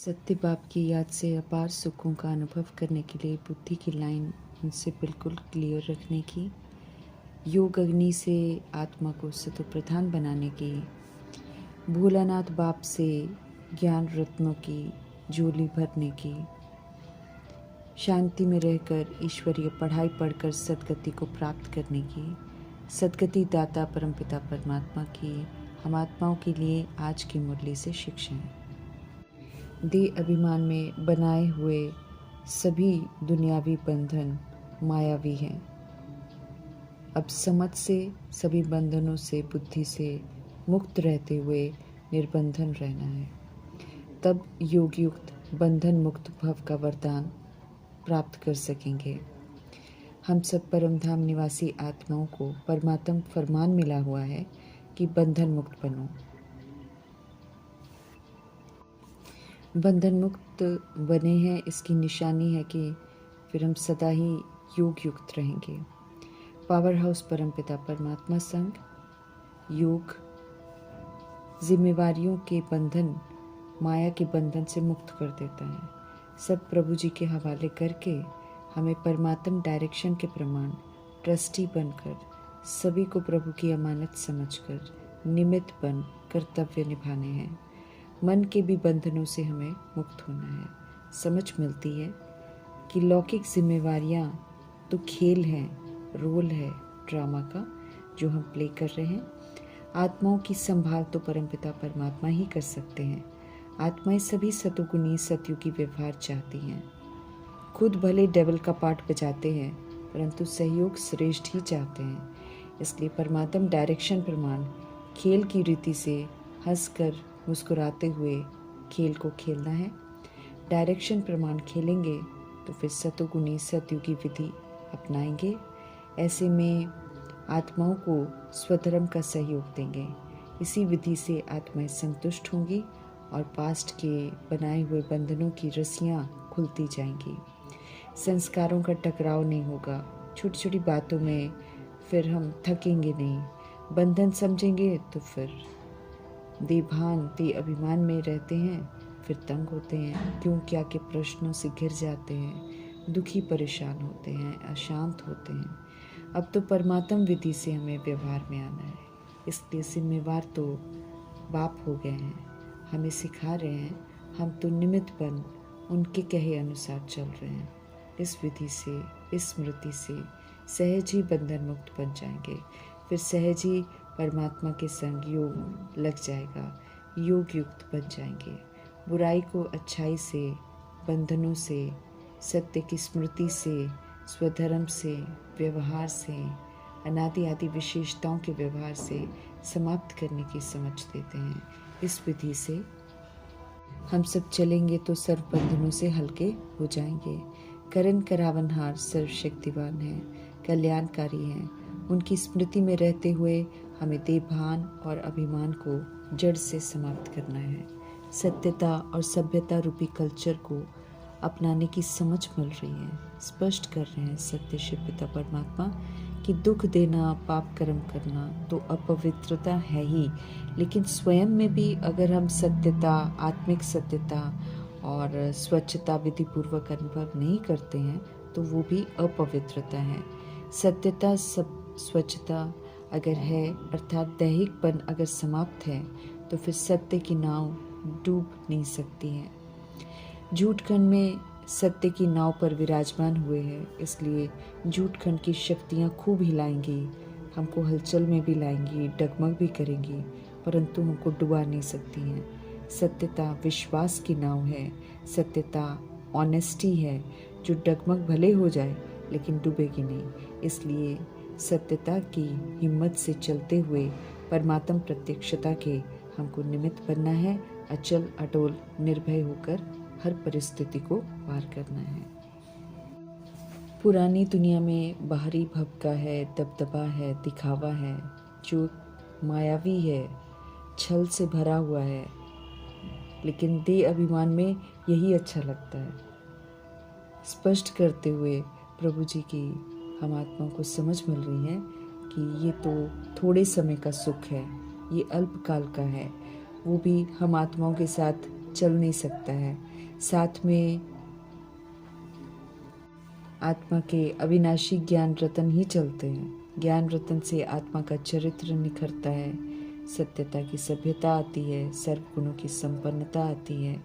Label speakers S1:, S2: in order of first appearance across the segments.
S1: सत्य बाप की याद से अपार सुखों का अनुभव करने के लिए बुद्धि की लाइन उनसे बिल्कुल क्लियर रखने की, योग अग्नि से आत्मा को सतो प्रधान बनाने की, भोलानाथ बाप से ज्ञान रत्नों की झोली भरने की, शांति में रहकर ईश्वरीय पढ़ाई पढ़कर सद्गति को प्राप्त करने की, सद्गति दाता परमपिता परमात्मा की हम आत्माओं के लिए आज की मुरली से शिक्षा है। देह अभिमान में बनाए हुए सभी दुनियावी बंधन मायावी हैं। अब समझ से सभी बंधनों से बुद्धि से मुक्त रहते हुए निर्बंधन रहना है। तब योग युक्त बंधन मुक्त भव का वरदान प्राप्त कर सकेंगे। हम सब परम धाम निवासी आत्माओं को परमात्म फरमान मिला हुआ है कि बंधन मुक्त बनो। बंधन मुक्त बने हैं, इसकी निशानी है कि फिर हम सदा ही योग युक्त रहेंगे। पावर हाउस परमपिता परमात्मा संघ योग जिम्मेवारियों के बंधन, माया के बंधन से मुक्त कर देता है। सब प्रभु जी के हवाले करके हमें परमात्म डायरेक्शन के प्रमाण ट्रस्टी बनकर सभी को प्रभु की अमानत समझकर निमित्त बन कर्तव्य निभाने हैं। मन के भी बंधनों से हमें मुक्त होना है। समझ मिलती है कि लौकिक जिम्मेवारियां तो खेल हैं, रोल है ड्रामा का जो हम प्ले कर रहे हैं। आत्माओं की संभाल तो परमपिता परमात्मा ही कर सकते हैं। आत्माएं सभी सतोगुणी सतयुगी व्यवहार चाहती हैं। खुद भले डेविल का पार्ट बजाते हैं परंतु सहयोग श्रेष्ठ ही चाहते हैं। इसलिए परमात्म डायरेक्शन प्रमाण खेल की रीति से हंसकर मुस्कुराते हुए खेल को खेलना है। डायरेक्शन प्रमाण खेलेंगे तो फिर सतोगुणी सतयुगी विधि अपनाएंगे। ऐसे में आत्माओं को स्वधर्म का सहयोग देंगे। इसी विधि से आत्माएं संतुष्ट होंगी और पास्ट के बनाए हुए बंधनों की रस्सियां खुलती जाएंगी। संस्कारों का टकराव नहीं होगा। छोटी छोटी बातों में फिर हम थकेंगे नहीं। बंधन समझेंगे तो फिर देभान दे अभिमान में रहते हैं, फिर तंग होते हैं, क्यों क्या के प्रश्नों से घिर जाते हैं, दुखी परेशान होते हैं, अशांत होते हैं। अब तो परमात्म विधि से हमें व्यवहार में आना है। इसलिए जिम्मेवार तो बाप हो गए हैं, हमें सिखा रहे हैं। हम तो निमित्त बन उनके कहे अनुसार चल रहे हैं। इस विधि से, इस स्मृति से सहज ही बंधन मुक्त बन जाएंगे। फिर सहज ही परमात्मा के संग योग लग जाएगा, योग युक्त बन जाएंगे। बुराई को अच्छाई से, बंधनों से, सत्य की स्मृति से, स्वधर्म से, व्यवहार से, अनादि आदि विशेषताओं के व्यवहार से समाप्त करने की समझ देते हैं। इस विधि से हम सब चलेंगे तो सर्व बंधनों से हल्के हो जाएंगे। करण करावनहार सर्वशक्तिवान है, कल्याणकारी हैं। उनकी स्मृति में रहते हुए हमें देभान और अभिमान को जड़ से समाप्त करना है। सत्यता और सभ्यता रूपी कल्चर को अपनाने की समझ मिल रही है। स्पष्ट कर रहे हैं सत्य शिव पिता परमात्मा कि दुख देना, पाप कर्म करना तो अपवित्रता है ही, लेकिन स्वयं में भी अगर हम सत्यता, आत्मिक सत्यता और स्वच्छता विधि पूर्वक अनुभव नहीं करते हैं तो वो भी अपवित्रता है। सत्यता, सब स्वच्छता अगर है अर्थात दैहिकपन अगर समाप्त है तो फिर सत्य की नाव डूब नहीं सकती है। झूठखंड में सत्य की नाव पर विराजमान हुए हैं, इसलिए झूठखंड की शक्तियाँ खूब हिलाएंगी, हमको हलचल में भी लाएंगी, डगमग भी करेंगी, परंतु हमको डुबा नहीं सकती हैं। सत्यता विश्वास की नाव है, सत्यता ऑनेस्टी है जो डगमग भले हो जाए लेकिन डूबेगी नहीं। इसलिए सत्यता की हिम्मत से चलते हुए परमात्म प्रत्यक्षता के हमको निमित्त बनना है। अचल अटोल निर्भय होकर हर परिस्थिति को पार करना है। पुरानी दुनिया में बाहरी भपका है, दबदबा है, दिखावा है जो मायावी है, छल से भरा हुआ है, लेकिन देह अभिमान में यही अच्छा लगता है। स्पष्ट करते हुए प्रभु जी की हम आत्माओं को समझ मिल रही है कि ये तो थोड़े समय का सुख है, ये अल्पकाल का है। वो भी हम आत्माओं के साथ चल नहीं सकता है। साथ में आत्मा के अविनाशी ज्ञान रतन ही चलते हैं। ज्ञान रतन से आत्मा का चरित्र निखरता है, सत्यता की सभ्यता आती है, सर्व गुणों की संपन्नता आती है,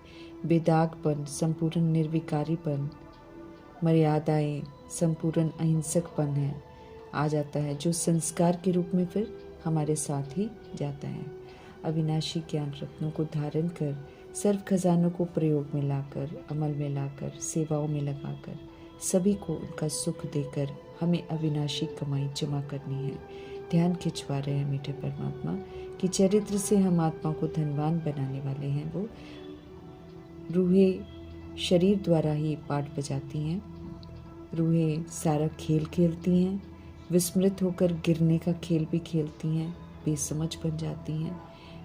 S1: बेदागपन, संपूर्ण निर्विकारीपन, मर्यादाएं, संपूर्ण अहिंसकपन है आ जाता है, जो संस्कार के रूप में फिर हमारे साथ ही जाता है। अविनाशी ज्ञान रत्नों को धारण कर, सर्व खजानों को प्रयोग में लाकर, अमल में लाकर, सेवाओं में लगाकर, सभी को उनका सुख देकर हमें अविनाशी कमाई जमा करनी है। ध्यान खिंचवा रहे हैं मीठे परमात्मा कि चरित्र से हम आत्मा को धनवान बनाने वाले हैं। वो रूहें शरीर द्वारा ही पाठ बजाती हैं, रूहें सारा खेल खेलती हैं, विस्मृत होकर गिरने का खेल भी खेलती हैं, बेसमझ बन जाती हैं,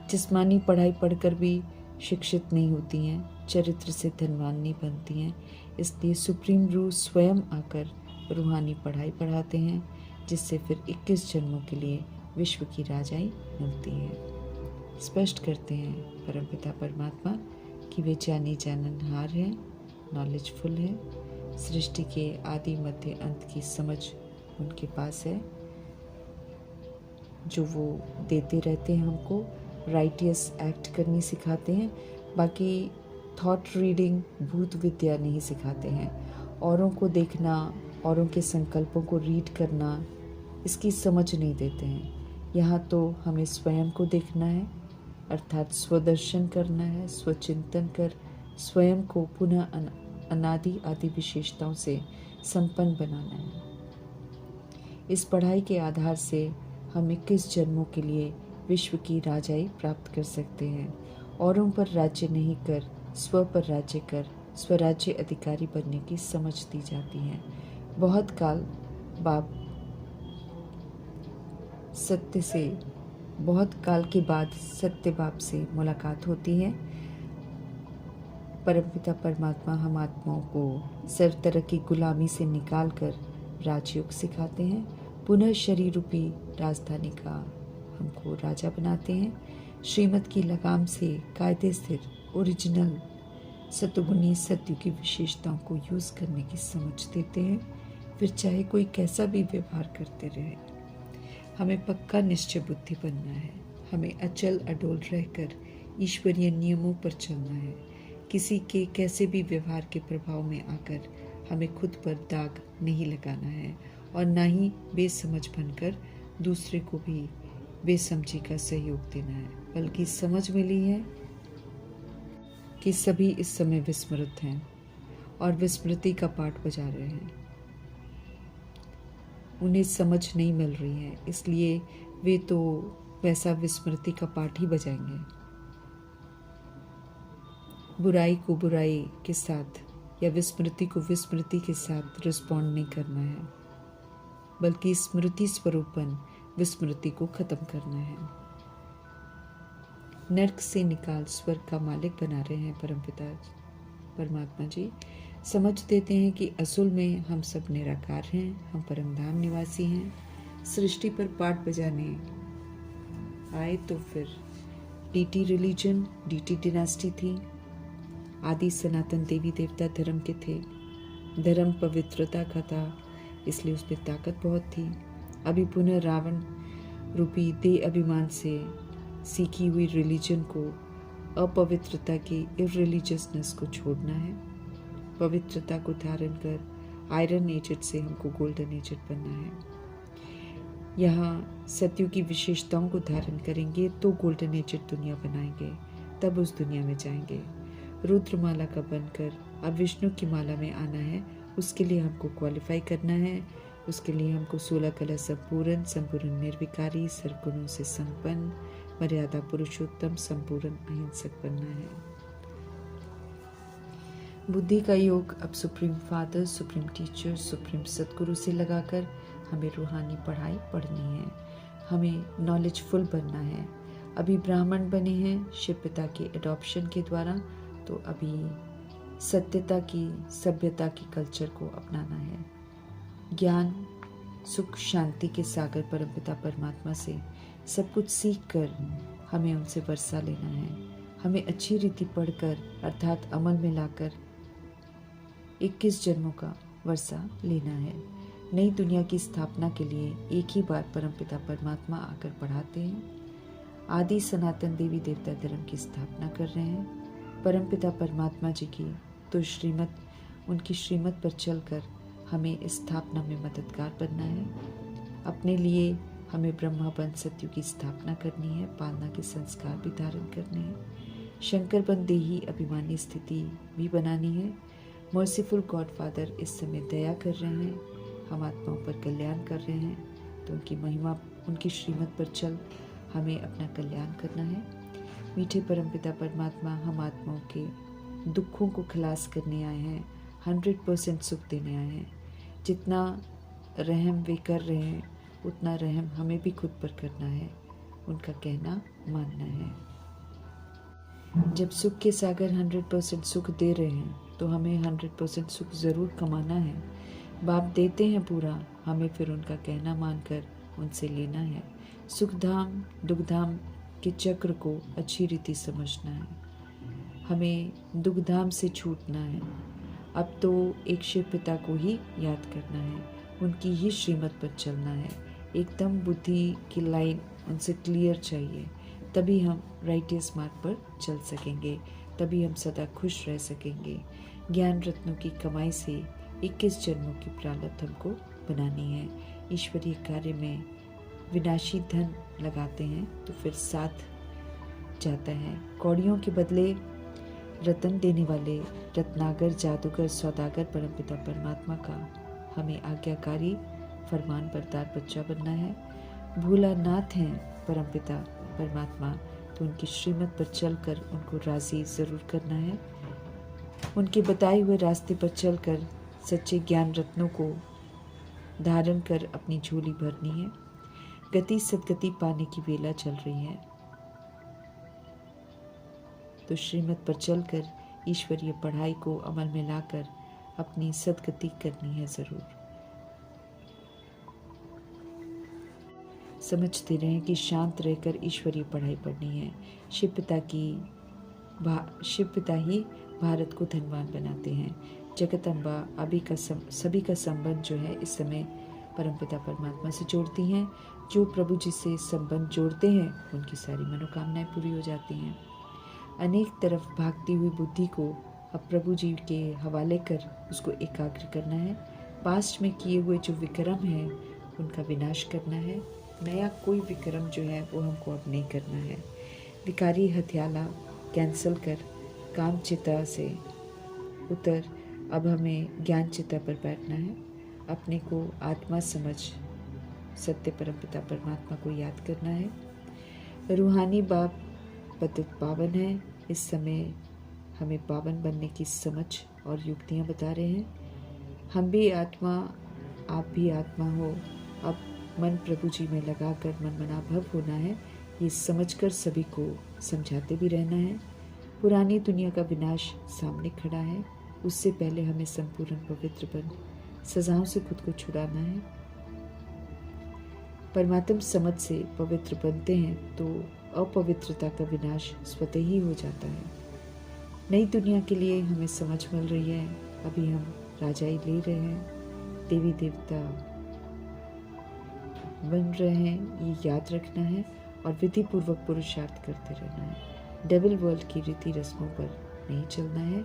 S1: जिस्मानी पढ़ाई पढ़कर भी शिक्षित नहीं होती हैं, चरित्र से धनवान नहीं बनती हैं। इसलिए सुप्रीम रूह स्वयं आकर रूहानी पढ़ाई पढ़ाते हैं, जिससे फिर 21 जन्मों के लिए विश्व की राजाई मिलती है। स्पष्ट करते हैं परमपिता परमात्मा कि वे जानी जाननहार हैं, नॉलेजफुल है, सृष्टि के आदि मध्य अंत की समझ उनके पास है, जो वो देते रहते हैं हमको। राइटियस एक्ट करनी सिखाते हैं, बाकी थॉट रीडिंग, भूत विद्या नहीं सिखाते हैं। औरों को देखना, औरों के संकल्पों को रीड करना, इसकी समझ नहीं देते हैं। यहाँ तो हमें स्वयं को देखना है, अर्थात स्वदर्शन करना है, स्वचिंतन कर स्वयं को पुनः अनादि आदि विशेषताओं से संपन्न बनाना है। इस पढ़ाई के आधार से हम 21 जन्मों के लिए विश्व की राजाई प्राप्त कर सकते हैं। औरों पर राज्य नहीं कर, स्व पर राज्य कर, स्वराज्य अधिकारी बनने की समझ दी जाती है। बहुत काल के बाद सत्य बाप से मुलाकात होती है। परमपिता परमात्मा हम आत्माओं को सर्व तरह की गुलामी से निकाल कर राजयोग सिखाते हैं, पुनः शरीर रूपी राजधानी का हमको राजा बनाते हैं। श्रीमत की लगाम से कायदे स्थिर ओरिजिनल सतुगुणी सत्य की विशेषताओं को यूज़ करने की समझ देते हैं। फिर चाहे कोई कैसा भी व्यवहार करते रहे, हमें पक्का निश्चय बुद्धि बनना है। हमें अचल अडोल रहकर ईश्वरीय नियमों पर चलना है। किसी के कैसे भी व्यवहार के प्रभाव में आकर हमें खुद पर दाग नहीं लगाना है, और ना ही बेसमझ बनकर दूसरे को भी बेसमझी का सहयोग देना है। बल्कि समझ मिली है कि सभी इस समय विस्मृत हैं और विस्मृति का पाठ बजा रहे हैं। उन्हें समझ नहीं मिल रही है, इसलिए वे तो वैसा विस्मृति का पाठ ही बजाएंगे। बुराई को बुराई के साथ या विस्मृति को विस्मृति के साथ रिस्पॉन्ड नहीं करना है, बल्कि स्मृति स्वरूपन विस्मृति को खत्म करना है। नर्क से निकाल स्वर्ग का मालिक बना रहे हैं परमपिता परमात्मा जी। समझ देते हैं कि असल में हम सब निराकार हैं, हम परमधाम निवासी हैं। सृष्टि पर पाठ बजाने आए तो फिर डीटी रिलीजन, डीटी डिनास्टी थी। आदि सनातन देवी देवता धर्म के थे। धर्म पवित्रता का था, इसलिए उसमें ताकत बहुत थी। अभी पुनः रावण रूपी देह अभिमान से सीखी हुई रिलीजन को, अपवित्रता की इररिलीजियसनेस को छोड़ना है। पवित्रता को धारण कर आयरन एजेड से हमको गोल्डन एजेड बनना है। यहाँ सत्यों की विशेषताओं को धारण करेंगे तो गोल्डन एजेड दुनिया बनाएंगे, तब उस दुनिया में जाएंगे। रुद्रमाला का बनकर अब विष्णु की माला में आना है, उसके लिए हमको क्वालिफाई करना है। उसके लिए हमको 16 कला संपूर्ण निर्विकारी, सर्वगुणों से संपन्न, मर्यादा पुरुषोत्तम, संपूर्ण अहिंसक बनना है। बुद्धि का योग अब supreme father, supreme teacher, supreme सदगुरु से लगाकर हमें रूहानी पढ़ाई पढ़नी है। हमें नॉलेजफुल बनना है। अभी ब्राह्मण बने हैं शिव पिता के एडॉप्शन के द्वारा, तो अभी सत्यता की, सभ्यता की कल्चर को अपनाना है। ज्ञान, सुख, शांति के सागर परमपिता परमात्मा से सब कुछ सीख कर हमें उनसे वर्षा लेना है। हमें अच्छी रीति पढ़कर अर्थात अमल में लाकर 21 जन्मों का वर्षा लेना है। नई दुनिया की स्थापना के लिए एक ही बार परमपिता परमात्मा आकर पढ़ाते हैं। आदि सनातन देवी देवता धर्म की स्थापना कर रहे हैं। परमपिता परमात्मा जी की तो उनकी श्रीमत पर चलकर हमें इस स्थापना में मददगार बनना है। अपने लिए हमें ब्रह्मा बन सत्यु की स्थापना करनी है, पालना के संस्कार भी धारण करने हैं, शंकर बन देही अभिमानी स्थिति भी बनानी है। मर्सीफुल गॉड फादर इस समय दया कर रहे हैं, हम आत्माओं पर कल्याण कर रहे हैं, तो उनकी महिमा, उनकी श्रीमत पर चल हमें अपना कल्याण करना है। मीठे परमपिता परमात्मा हम आत्माओं के दुखों को खलास करने आए हैं, 100% सुख देने आए हैं। जितना रहम वे कर रहे हैं उतना रहम हमें भी खुद पर करना है, उनका कहना मानना है। जब सुख के सागर 100% सुख दे रहे हैं तो हमें 100% सुख ज़रूर कमाना है। बाप देते हैं पूरा, हमें फिर उनका कहना मानकर उनसे लेना है। सुखधाम दुखधाम के चक्र को अच्छी रीति समझना है, हमें दुखधाम से छूटना है। अब तो एक शिव पिता को ही याद करना है, उनकी ही श्रीमत पर चलना है। एकदम बुद्धि की लाइन उनसे क्लियर चाहिए, तभी हम राइटियस मार्ग पर चल सकेंगे, तभी हम सदा खुश रह सकेंगे। ज्ञान रत्नों की कमाई से 21 जन्मों की प्रारब्ध हमको बनानी है। ईश्वरीय कार्य में विनाशी धन लगाते हैं तो फिर साथ जाता है। कौड़ियों के बदले रतन देने वाले रत्नागर जादूगर सौदागर परमपिता परमात्मा का हमें आज्ञाकारी फरमान बरदार बच्चा बनना है। भूला नाथ हैं परमपिता परमात्मा, तो उनकी श्रीमत पर चलकर उनको राजी ज़रूर करना है। उनके बताए हुए रास्ते पर चलकर सच्चे ज्ञान रत्नों को धारण कर अपनी झोली भरनी है। गति सदगति पाने की वेला चल रही है, तो श्रीमत पर चलकर ईश्वरीय पढ़ाई को अमल में लाकर अपनी सदगति करनी है ज़रूर। समझते रहें कि शांत रहकर ईश्वरीय पढ़ाई पढ़नी है। शिव पिता ही भारत को धनवान बनाते हैं। जगत अम्बा सभी का संबंध जो है इस समय परमपिता परमात्मा से जोड़ती हैं। जो प्रभु जी से संबंध जोड़ते हैं उनकी सारी मनोकामनाएं पूरी हो जाती हैं। अनेक तरफ भागती हुई बुद्धि को अब प्रभु जी के हवाले कर उसको एकाग्र करना है। पास्ट में किए हुए जो विक्रम हैं उनका विनाश करना है। नया कोई विक्रम जो है वो हमको अब नहीं करना है। विकारी हथियाला कैंसल कर काम चिता से उतर अब हमें ज्ञान चिता पर बैठना है। अपने को आत्मा समझ सत्य परमपिता परमात्मा को याद करना है। रूहानी बाप पतित पावन है, इस समय हमें पावन बनने की समझ और युक्तियाँ बता रहे हैं। हम भी आत्मा, आप भी आत्मा हो। अब मन प्रभु जी में लगाकर मन मनाभव होना है, ये समझकर सभी को समझाते भी रहना है। पुरानी दुनिया का विनाश सामने खड़ा है, उससे पहले हमें संपूर्ण पवित्र बन सजाओं से खुद को छुड़ाना है। परमात्म समझ से पवित्र बनते हैं तो अपवित्रता का विनाश स्वतः ही हो जाता है। नई दुनिया के लिए हमें समझ मिल रही है, अभी हम राजाई ले रहे हैं, देवी देवता बन रहे हैं, ये याद रखना है और विधि पूर्वक पुरुषार्थ करते रहना है। डेविल वर्ल्ड की रीति रस्मों पर नहीं चलना है,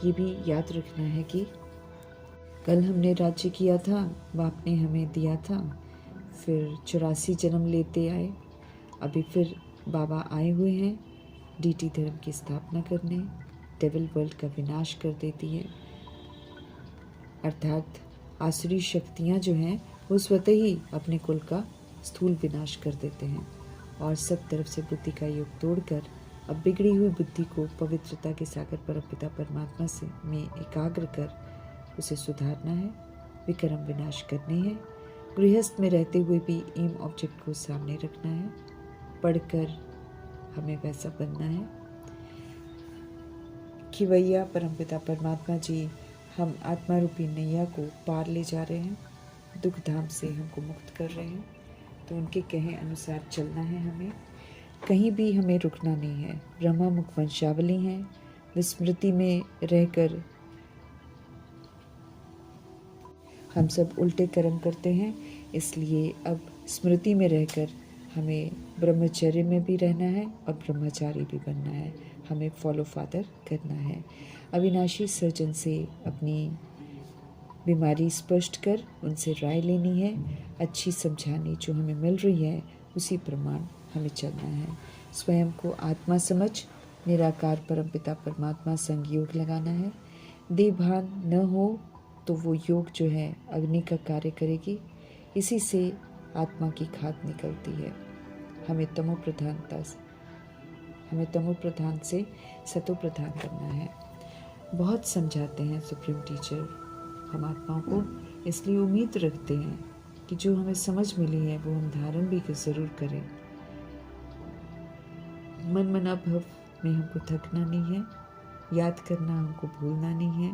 S1: ये भी याद रखना है कि कल हमने राज्य किया था, बाप ने हमें दिया था, फिर 84 जन्म लेते आए, अभी फिर बाबा आए हुए हैं डीटी धर्म की स्थापना करने। डेविल वर्ल्ड का विनाश कर देती है, अर्थात आसुरी शक्तियाँ जो हैं वो स्वतः ही अपने कुल का स्थूल विनाश कर देते हैं और सब तरफ से बुद्धि का योग तोड़कर अब बिगड़ी हुई बुद्धि को पवित्रता के सागर परमपिता परमात्मा से में एकाग्र कर उसे सुधारना है, विक्रम विनाश करने हैं। गृहस्थ में रहते हुए भी एम ऑब्जेक्ट को सामने रखना है, पढ़कर हमें वैसा बनना है। खिवैया परमपिता परमात्मा जी हम आत्मा रूपी नैया को पार ले जा रहे हैं, दुख धाम से हमको मुक्त कर रहे हैं, तो उनके कहे अनुसार चलना है हमें, कहीं भी हमें रुकना नहीं है। ब्रह्मा मुख वंशावली हैं, विस्मृति में रहकर हम सब उल्टे कर्म करते हैं, इसलिए अब स्मृति में रहकर हमें ब्रह्मचर्य में भी रहना है और ब्रह्मचारी भी बनना है। हमें फॉलो फादर करना है। अविनाशी सर्जन से अपनी बीमारी स्पष्ट कर उनसे राय लेनी है। अच्छी समझानी जो हमें मिल रही है उसी प्रमाण हमें चलना है। स्वयं को आत्मा समझ निराकार परमपिता परमात्मा संग योग लगाना है। देह भान न हो तो वो योग जो है अग्नि का कार्य करेगी। इसी से आत्मा की खाद निकलती है। हमें तमो प्रधान से सतो प्रधान करना है। बहुत समझाते हैं सुप्रीम टीचर हम आत्माओं को, इसलिए उम्मीद रखते हैं कि जो हमें समझ मिली है वो हम धारण भी ज़रूर करें। मन मना भव में हमको थकना नहीं है, याद करना हमको भूलना नहीं है।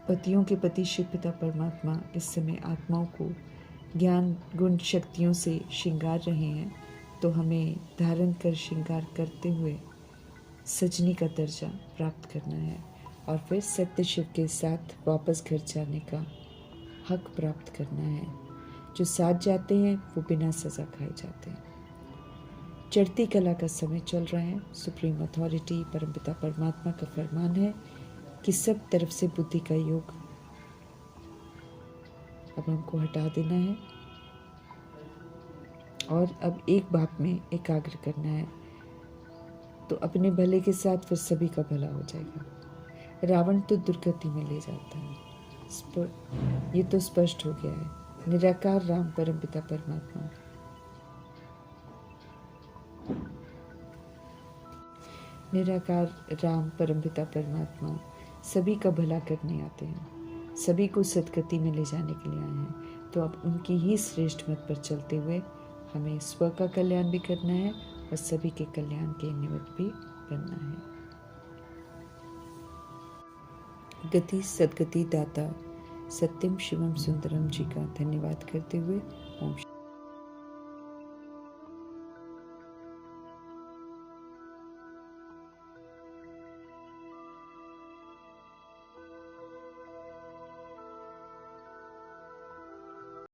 S1: पतियों के पति शिव पिता परमात्मा इस समय आत्माओं को ज्ञान गुण शक्तियों से श्रृंगार रहे हैं, तो हमें धारण कर श्रृंगार करते हुए सजनी का दर्जा प्राप्त करना है और फिर सत्य शिव के साथ वापस घर जाने का हक प्राप्त करना है। जो साथ जाते हैं वो बिना सज़ा खाए जाते हैं। चढ़ती कला का समय चल रहा है। सुप्रीम अथॉरिटी परमपिता परमात्मा का फरमान है कि सब तरफ से बुद्धि का योग अब हमको हटा देना है और अब एक बात में एकाग्र करना है, तो अपने भले के साथ फिर सभी का भला हो जाएगा। रावण तो दुर्गति में ले जाता है, ये तो स्पष्ट हो गया है। निराकार राम परमपिता परमात्मा, निराकार राम परमपिता परमात्मा सभी का भला करने आते हैं, सभी को सदगति में ले जाने के लिए आए हैं। तो अब उनकी ही श्रेष्ठ मत पर चलते हुए हमें स्व का कल्याण भी करना है और सभी के कल्याण के निमित्त भी बनना है। गति सदगति दाता सत्यम शिवम सुंदरम जी का धन्यवाद करते हुए ओम